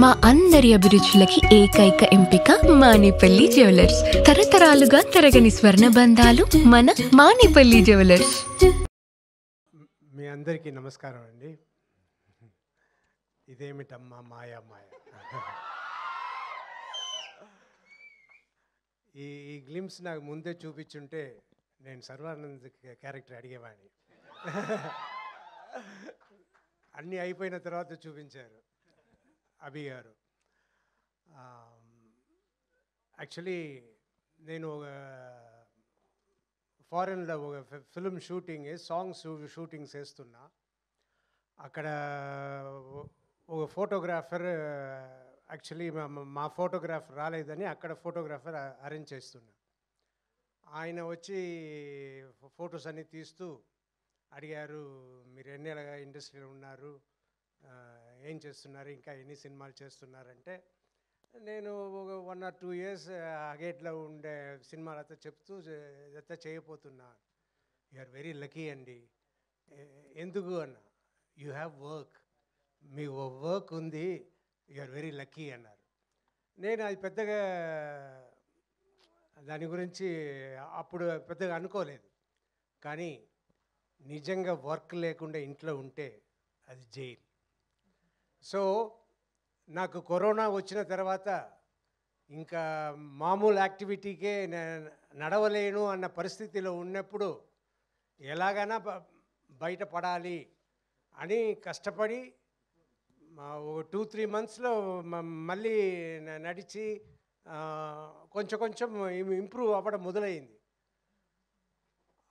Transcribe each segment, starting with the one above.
మా అందరి అభిరుచులకి ఏకైక ఎంపిక మానేపల్లి జ్యువెలర్స్. తరతరాలుగా తరగని స్వర్ణ బంధాలు మన మానేపల్లి జ్యువెలర్స్. మీ అందరికీ నమస్కారం అండి. ఇదేమిటమ్మా మాయా మాయ. ఈ గ్లిమ్స్ నాకు ముందే చూపించుంటే నేను సర్వానంద్ క్యారెక్టర్ అడిగేవాడిని. అన్నీ అయిపోయిన తర్వాత చూపించారు అభి గారు. యాక్చువల్లీ నేను ఒక ఫారెన్లో ఒక ఫిల్మ్ షూటింగ్ సాంగ్స్ షూటింగ్స్ చేస్తున్నా. అక్కడ ఒక ఫోటోగ్రాఫర్ యాక్చువల్లీ మా ఫోటోగ్రాఫర్ రాలేదని అక్కడ ఫోటోగ్రాఫర్ అరేంజ్ చేస్తున్నా. ఆయన వచ్చి ఫొటోస్ అన్నీ తీస్తూ అడిగారు, మీరు ఎన్నేళ్ళగా ఇండస్ట్రీలో ఉన్నారు, ఏం చేస్తున్నారు, ఇంకా ఎన్ని సినిమాలు చేస్తున్నారంటే నేను ఒక 1 or 2 years అగేట్లో ఉండే సినిమాలతో చెప్తూ ఇదంతా చేయబోతున్నా. యు ఆర్ వెరీ లక్కీ అండి. ఎందుకు అన్న, you have work, me work ఉంది, యు ఆర్ వెరీ లక్కీ అన్నారు. నేను అది పెద్దగా దాని గురించి అప్పుడు పెద్దగా అనుకోలేదు. కానీ నిజంగా వర్క్ లేకుండా ఇంట్లో ఉంటే అది జైలు. సో నాకు కరోనా వచ్చిన తర్వాత ఇంకా మామూలు యాక్టివిటీకే నడవలేను అన్న పరిస్థితిలో ఉన్నప్పుడు ఎలాగైనా బయటపడాలి అని కష్టపడి ఒక 2-3 monthsలో మళ్ళీ నడిచి కొంచెం కొంచెం ఇంప్రూవ్ అవ్వడం మొదలైంది.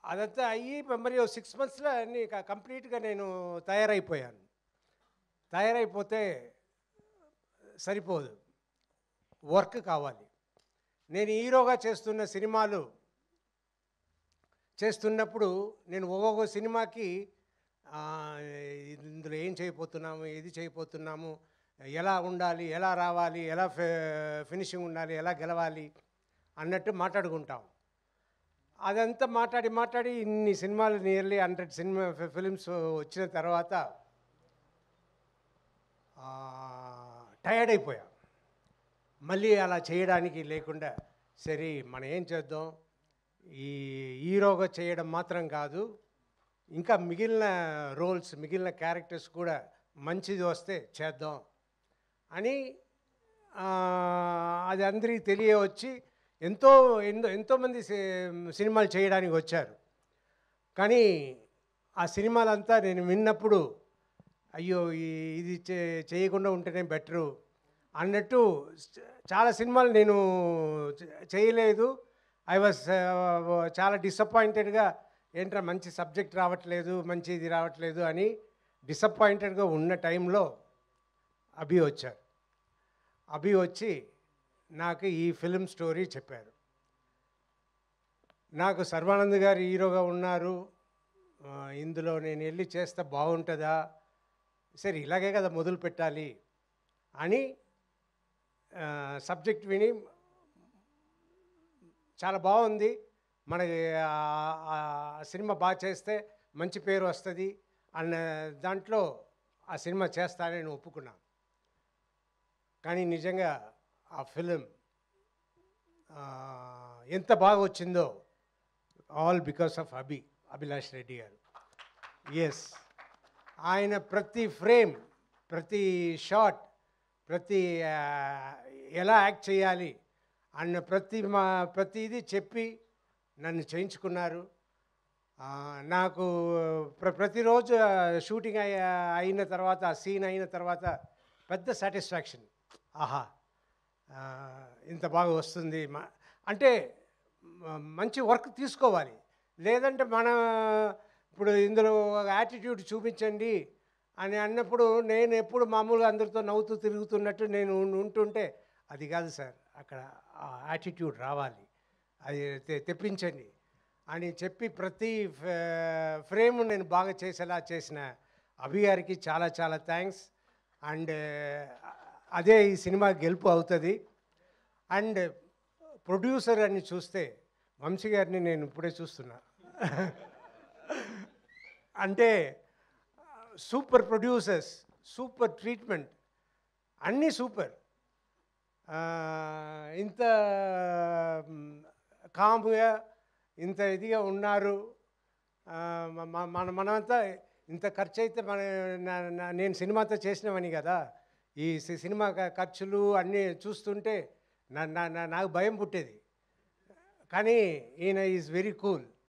అదంతా అయ్యి మరి 6 monthsలో అన్నీ కంప్లీట్గా నేను తయారైపోయాను. తయారైపోతే సరిపోదు, వర్క్ కావాలి. నేను హీరోగా చేస్తున్న సినిమాలు చేస్తున్నప్పుడు నేను ఒక్కొక్క సినిమాకి ఇందులో ఏం చేయబోతున్నాము, ఏది చేయబోతున్నాము, ఎలా ఉండాలి, ఎలా రావాలి, ఎలా ఫినిషింగ్ ఉండాలి, ఎలా గెలవాలి అన్నట్టు మాట్లాడుకుంటాం. అదంతా మాట్లాడి ఇన్ని సినిమాలు నియర్లీ 100 ఫిలిమ్స్ వచ్చిన తర్వాత టయర్డ్ అయిపోయా. మళ్ళీ అలా చేయడానికి లేకుండా సరే మనం ఏం చేద్దాం, ఈ హీరోగా చేయడం మాత్రం కాదు, ఇంకా మిగిలిన రోల్స్, మిగిలిన క్యారెక్టర్స్ కూడా మంచిది వస్తే చేద్దాం అని అది అందరికీ తెలియవచ్చి ఎంతోమంది సినిమాలు చేయడానికి వచ్చారు. కానీ ఆ సినిమాలంతా నేను విన్నప్పుడు అయ్యో ఇది చేయకుండా ఉంటేనే బెటరు అన్నట్టు చాలా సినిమాలు నేను చేయలేదు. ఐ వాజ్ చాలా డిసప్పాయింటెడ్గా, ఏంట్రా మంచి సబ్జెక్ట్ రావట్లేదు, మంచి ఇది రావట్లేదు అని డిసప్పాయింటెడ్గా ఉన్న టైంలో అభి వచ్చారు. అభి వచ్చి నాకు ఈ ఫిల్మ్ స్టోరీ చెప్పారు. నాకు సర్వానంద్ గారు హీరోగా ఉన్నారు, ఇందులో నేను వెళ్ళి చేస్తే బాగుంటుందా, సరే ఇలాగే కదా మొదలు పెట్టాలి అని సబ్జెక్ట్ విని చాలా బాగుంది, మనకి సినిమా బాగా చేస్తే మంచి పేరు వస్తుంది అన్న దాంట్లో ఆ సినిమా చేస్తానని ఒప్పుకున్నాను. కానీ నిజంగా ఆ ఫిలిం ఎంత బాగా వచ్చిందో all because of Abhilash Reddy గారు. ఎస్, ఆయన ప్రతి ఫ్రేమ్, ప్రతి షాట్, ప్రతి ఎలా యాక్ట్ చేయాలి అన్న ప్రతిదీ చెప్పి నన్ను చేయించుకున్నారు. నాకు ప్రతిరోజు షూటింగ్ అయిన తర్వాత, ఆ సీన్ అయిన తర్వాత పెద్ద సాటిస్ఫాక్షన్. ఆహా, ఇంత బాగా వస్తుంది అంటే మంచి వర్క్ తీసుకోవాలి. లేదంటే ఇప్పుడు ఇందులో యాటిట్యూడ్ చూపించండి అని అన్నప్పుడు నేను ఎప్పుడు మామూలుగా అందరితో నవ్వుతూ తిరుగుతున్నట్టు నేను ఉంటుంటే అది కాదు సార్, అక్కడ యాటిట్యూడ్ రావాలి, అది తెప్పించండి అని చెప్పి ప్రతి ఫ్రేమ్ నేను బాగా చేసేలా చేసిన అభి గారికి చాలా చాలా థ్యాంక్స్. అండ్ అదే ఈ సినిమా గెలుపు అవుతుంది. అండ్ ప్రొడ్యూసర్ అని చూస్తే వంశీ గారిని నేను ఇప్పుడే చూస్తున్నా. అంటే సూపర్ ప్రొడ్యూసర్స్, సూపర్ ట్రీట్మెంట్. అన్నీ సూపర్. ఇంత కామ్‌గా, ఇంత ఇదిగా ఉన్నారు. మనమంతా ఇంత ఖర్చయితే నేను సినిమాతో చేసినవని కదా! ఈ సినిమా ఖర్చులు అన్నీ చూస్తుంటే నాకు భయం పుట్టేది. కానీ ఈయన ఈజ్ వెరీ కూల్.